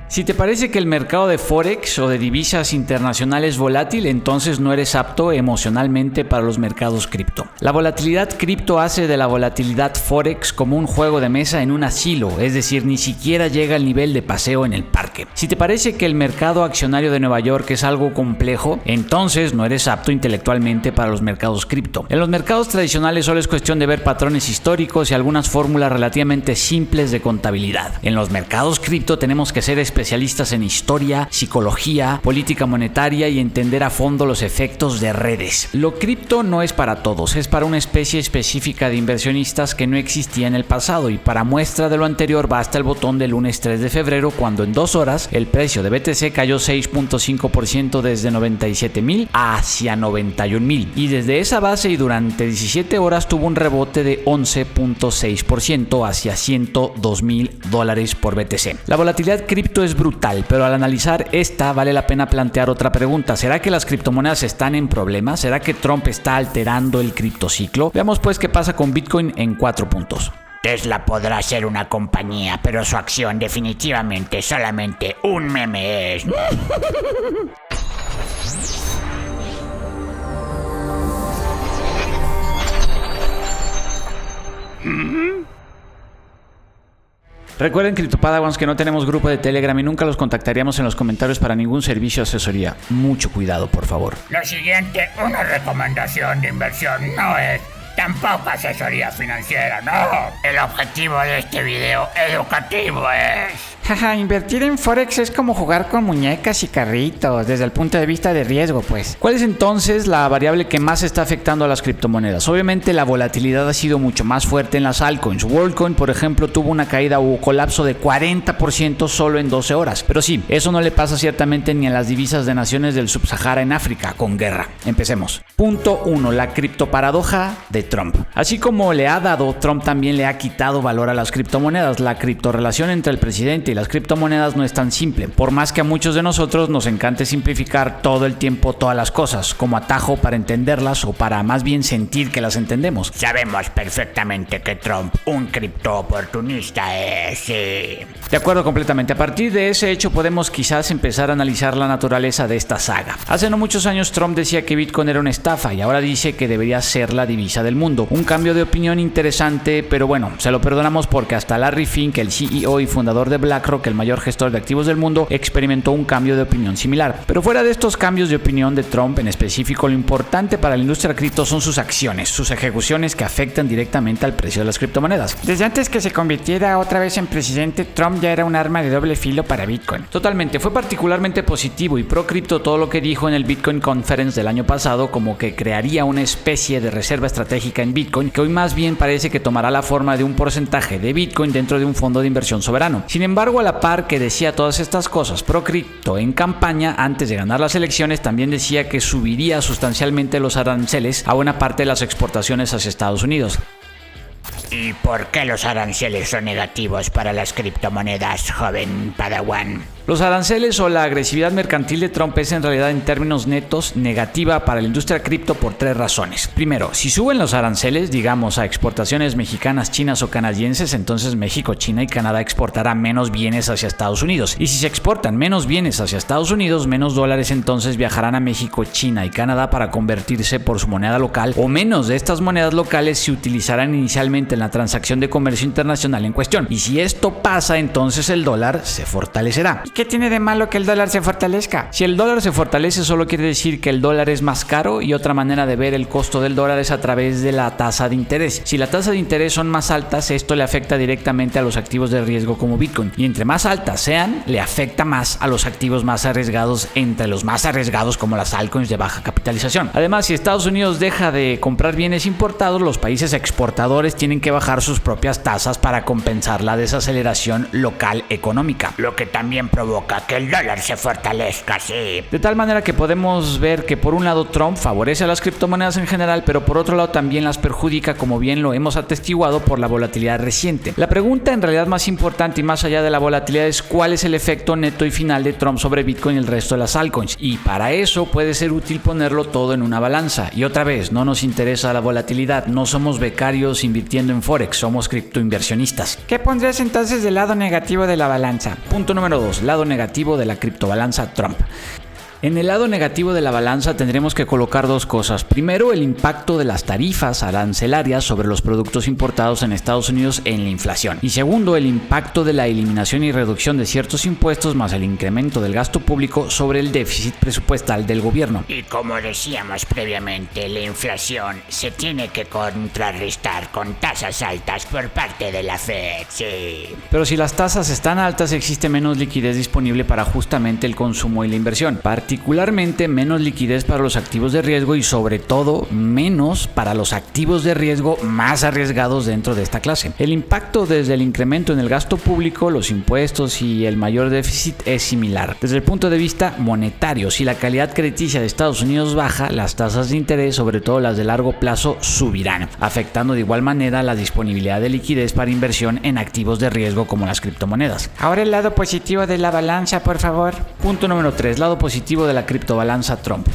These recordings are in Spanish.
Si te parece que el mercado de Forex o de divisas internacionales es volátil, entonces no eres apto emocionalmente para los mercados cripto. La volatilidad cripto hace de la volatilidad Forex como un juego de mesa en un asilo, es decir, ni siquiera llega al nivel de paseo en el parque. Si te parece que el mercado accionario de Nueva York es algo complejo, entonces no eres apto intelectualmente para los mercados cripto. En los mercados tradicionales solo es cuestión de ver patrones históricos y algunas fórmulas relativamente simples de contabilidad. En los mercados cripto tenemos que ser especialistas en historia, psicología, política monetaria y entender a fondo los efectos de redes. Lo cripto no es para todos, es para una especie específica de inversionistas que no existía en el pasado, y para muestra de lo anterior basta el botón del lunes 3 de febrero cuando en 2 horas el precio de BTC cayó 6.5% desde 97,000 hacia 91,000 y desde esa base y durante 17 horas tuvo un rebote de 11.6% hacia $102,000 por BTC. La volatilidad cripto es brutal, pero al analizar esta vale la pena plantear otra pregunta. ¿Será que las criptomonedas están en problemas? ¿Será que Trump está alterando el criptociclo? Veamos pues qué pasa con Bitcoin en 4 puntos. Tesla podrá ser una compañía, pero su acción definitivamente solamente un meme es. Recuerden, CryptoPadawans, que no tenemos grupo de Telegram y nunca los contactaríamos en los comentarios para ningún servicio o asesoría. Mucho cuidado, por favor. Lo siguiente, una recomendación de inversión no es tampoco asesoría financiera, no. El objetivo de este video educativo es... Jaja, invertir en Forex es como jugar con muñecas y carritos, desde el punto de vista de riesgo, pues. ¿Cuál es entonces la variable que más está afectando a las criptomonedas? Obviamente la volatilidad ha sido mucho más fuerte en las altcoins. WorldCoin, por ejemplo, tuvo una caída o colapso de 40% solo en 12 horas. Pero sí, eso no le pasa ciertamente ni a las divisas de naciones del Subsahara en África, con guerra. Empecemos. Punto 1. La criptoparadoja de Trump. Así como le ha dado, Trump también le ha quitado valor a las criptomonedas. La criptorrelación entre el presidente y las criptomonedas no es tan simple, por más que a muchos de nosotros nos encante simplificar todo el tiempo todas las cosas, como atajo para entenderlas o para más bien sentir que las entendemos. Sabemos perfectamente que Trump, un cripto oportunista, es... sí. De acuerdo completamente. A partir de ese hecho podemos quizás empezar a analizar la naturaleza de esta saga. Hace no muchos años Trump decía que Bitcoin era una estafa y ahora dice que debería ser la divisa del mundo. Un cambio de opinión interesante, pero bueno, se lo perdonamos porque hasta Larry Fink, el CEO y fundador de BlackRock, que el mayor gestor de activos del mundo, experimentó un cambio de opinión similar. Pero fuera de estos cambios de opinión de Trump en específico, lo importante para la industria cripto son sus acciones, sus ejecuciones que afectan directamente al precio de las criptomonedas. Desde antes que se convirtiera otra vez en presidente, Trump ya era un arma de doble filo para Bitcoin. Totalmente, fue particularmente positivo y pro cripto todo lo que dijo en el Bitcoin Conference del año pasado, como que crearía una especie de reserva estratégica en Bitcoin, que hoy más bien parece que tomará la forma de un porcentaje de Bitcoin dentro de un fondo de inversión soberano. Sin embargo, a la par que decía todas estas cosas pro cripto en campaña, antes de ganar las elecciones también decía que subiría sustancialmente los aranceles a buena parte de las exportaciones hacia Estados Unidos. ¿Y por qué los aranceles son negativos para las criptomonedas, joven Padawan? Los aranceles o la agresividad mercantil de Trump es en realidad en términos netos negativa para la industria cripto por 3 razones. Primero, si suben los aranceles, digamos a exportaciones mexicanas, chinas o canadienses, entonces México, China y Canadá exportará menos bienes hacia Estados Unidos. Y si se exportan menos bienes hacia Estados Unidos, menos dólares entonces viajarán a México, China y Canadá para convertirse por su moneda local, o menos de estas monedas locales se utilizarán inicialmente en la transacción de comercio internacional en cuestión. Y si esto pasa, entonces el dólar se fortalecerá. ¿Qué tiene de malo que el dólar se fortalezca? Si el dólar se fortalece, solo quiere decir que el dólar es más caro, y otra manera de ver el costo del dólar es a través de la tasa de interés. Si la tasa de interés son más altas, esto le afecta directamente a los activos de riesgo como Bitcoin, y entre más altas sean, le afecta más a los activos más arriesgados, entre los más arriesgados como las altcoins de baja capitalización. Además, si Estados Unidos deja de comprar bienes importados, los países exportadores tienen que bajar sus propias tasas para compensar la desaceleración local económica, lo que también provoca que el dólar se fortalezca, sí. De tal manera que podemos ver que por un lado Trump favorece a las criptomonedas en general, pero por otro lado también las perjudica, como bien lo hemos atestiguado por la volatilidad reciente. La pregunta en realidad más importante y más allá de la volatilidad es cuál es el efecto neto y final de Trump sobre Bitcoin y el resto de las altcoins, y para eso puede ser útil ponerlo todo en una balanza. Y otra vez, no nos interesa la volatilidad, no somos becarios invirtiendo en Forex, somos criptoinversionistas. ¿Qué pondrías entonces del lado negativo de la balanza? Punto número 2, lado lado negativo de la criptobalanza Trump. En el lado negativo de la balanza tendremos que colocar dos cosas. Primero, el impacto de las tarifas arancelarias sobre los productos importados en Estados Unidos en la inflación. Y segundo, el impacto de la eliminación y reducción de ciertos impuestos más el incremento del gasto público sobre el déficit presupuestal del gobierno. Y como decíamos previamente, la inflación se tiene que contrarrestar con tasas altas por parte de la Fed, sí. Pero si las tasas están altas, existe menos liquidez disponible para justamente el consumo y la inversión. Particularmente menos liquidez para los activos de riesgo y sobre todo menos para los activos de riesgo más arriesgados dentro de esta clase. El impacto desde el incremento en el gasto público, los impuestos y el mayor déficit es similar. Desde el punto de vista monetario, si la calidad crediticia de Estados Unidos baja, las tasas de interés, sobre todo las de largo plazo, subirán, afectando de igual manera la disponibilidad de liquidez para inversión en activos de riesgo como las criptomonedas. Ahora el lado positivo de la balanza, por favor. Punto número 3, lado positivo de la criptobalanza Trump.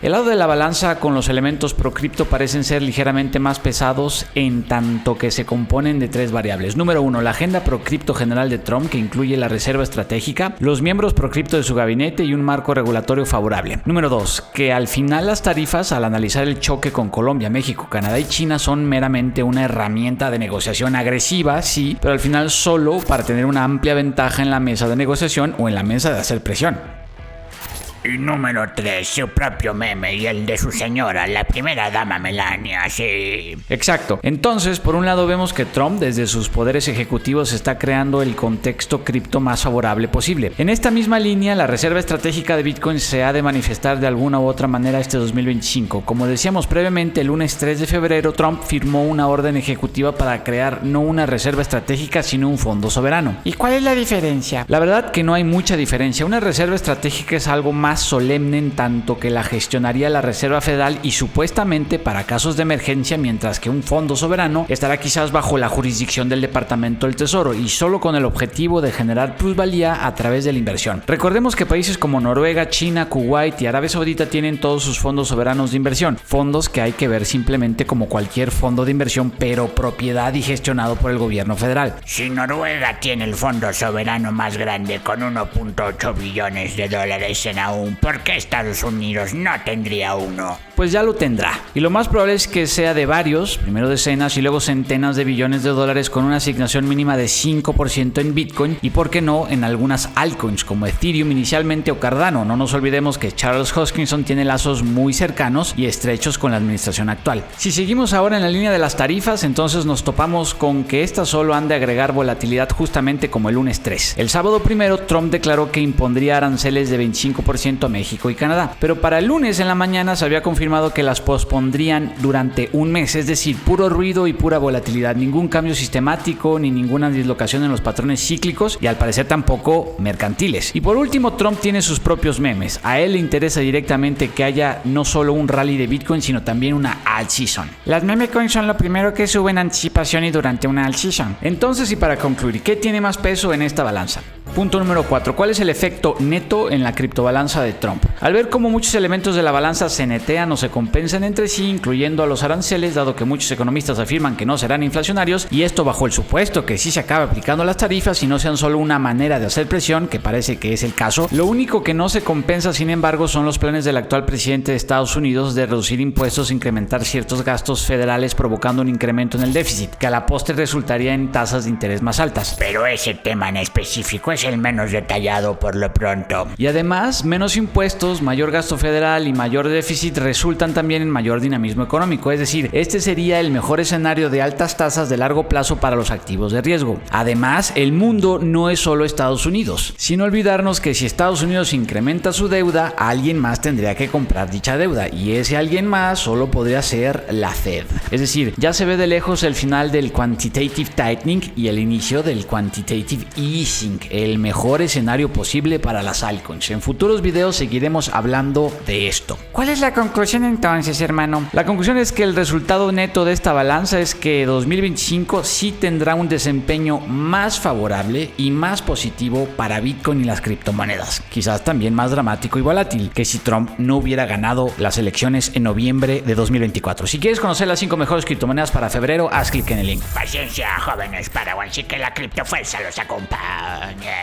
El lado de la balanza con los elementos pro cripto parecen ser ligeramente más pesados en tanto que se componen de tres variables. Número 1, la agenda pro cripto general de Trump, que incluye la reserva estratégica, los miembros pro cripto de su gabinete y un marco regulatorio favorable. Número 2, que al final las tarifas, al analizar el choque con Colombia, México, Canadá y China, son meramente una herramienta de negociación agresiva, sí, pero al final solo para tener una amplia ventaja en la mesa de negociación o en la mesa de hacer presión. Y número 3, su propio meme y el de su señora, la primera dama Melania, sí. Exacto. Entonces, por un lado vemos que Trump, desde sus poderes ejecutivos, está creando el contexto cripto más favorable posible. En esta misma línea, la reserva estratégica de Bitcoin se ha de manifestar de alguna u otra manera este 2025. Como decíamos previamente, el lunes 3 de febrero, Trump firmó una orden ejecutiva para crear no una reserva estratégica, sino un fondo soberano. ¿Y cuál es la diferencia? La verdad que no hay mucha diferencia. Una reserva estratégica es algo más solemne en tanto que la gestionaría la Reserva Federal y supuestamente para casos de emergencia, mientras que un fondo soberano estará quizás bajo la jurisdicción del Departamento del Tesoro y solo con el objetivo de generar plusvalía a través de la inversión. Recordemos que países como Noruega, China, Kuwait y Arabia Saudita tienen todos sus fondos soberanos de inversión, fondos que hay que ver simplemente como cualquier fondo de inversión, pero propiedad y gestionado por el gobierno federal. Si Noruega tiene el fondo soberano más grande con 1.8 billones de dólares en AUM, ¿por qué Estados Unidos no tendría uno? Pues ya lo tendrá. Y lo más probable es que sea de varios, primero decenas y luego centenas de billones de dólares con una asignación mínima de 5% en Bitcoin y, por qué no, en algunas altcoins como Ethereum inicialmente o Cardano. No nos olvidemos que Charles Hoskinson tiene lazos muy cercanos y estrechos con la administración actual. Si seguimos ahora en la línea de las tarifas, entonces nos topamos con que estas solo han de agregar volatilidad justamente como el lunes 3. El sábado primero, Trump declaró que impondría aranceles de 25% a México y Canadá, pero para el lunes en la mañana se había confirmado que las pospondrían durante un mes, es decir, puro ruido y pura volatilidad, ningún cambio sistemático ni ninguna dislocación en los patrones cíclicos y al parecer tampoco mercantiles. Y por último, Trump tiene sus propios memes. A él le interesa directamente que haya no solo un rally de Bitcoin, sino también una alt season. Las meme coins son lo primero que sube en anticipación y durante una alt season. Entonces, y para concluir, ¿qué tiene más peso en esta balanza? Punto número 4. ¿Cuál es el efecto neto en la criptobalanza de Trump? Al ver cómo muchos elementos de la balanza se netean o se compensan entre sí, incluyendo a los aranceles, dado que muchos economistas afirman que no serán inflacionarios, y esto bajo el supuesto que sí se acabe aplicando las tarifas y no sean solo una manera de hacer presión, que parece que es el caso, lo único que no se compensa, sin embargo, son los planes del actual presidente de Estados Unidos de reducir impuestos e incrementar ciertos gastos federales, provocando un incremento en el déficit, que a la postre resultaría en tasas de interés más altas. Pero ese tema en específico es el menos detallado por lo pronto. Y además, menos impuestos, mayor gasto federal y mayor déficit resultan también en mayor dinamismo económico, es decir, este sería el mejor escenario de altas tasas de largo plazo para los activos de riesgo. Además, el mundo no es solo Estados Unidos, sin olvidarnos que si Estados Unidos incrementa su deuda, alguien más tendría que comprar dicha deuda, y ese alguien más solo podría ser la Fed. Es decir, ya se ve de lejos el final del quantitative tightening y el inicio del quantitative easing, el mejor escenario posible para las altcoins. En futuros videos seguiremos hablando de esto. ¿Cuál es la conclusión entonces, hermano? La conclusión es que el resultado neto de esta balanza es que 2025 sí tendrá un desempeño más favorable y más positivo para Bitcoin y las criptomonedas. Quizás también más dramático y volátil que si Trump no hubiera ganado las elecciones en noviembre de 2024. Si quieres conocer las 5 mejores criptomonedas para febrero, haz clic en el link. Paciencia, jóvenes Padawans, y que la criptofuerza los acompañe.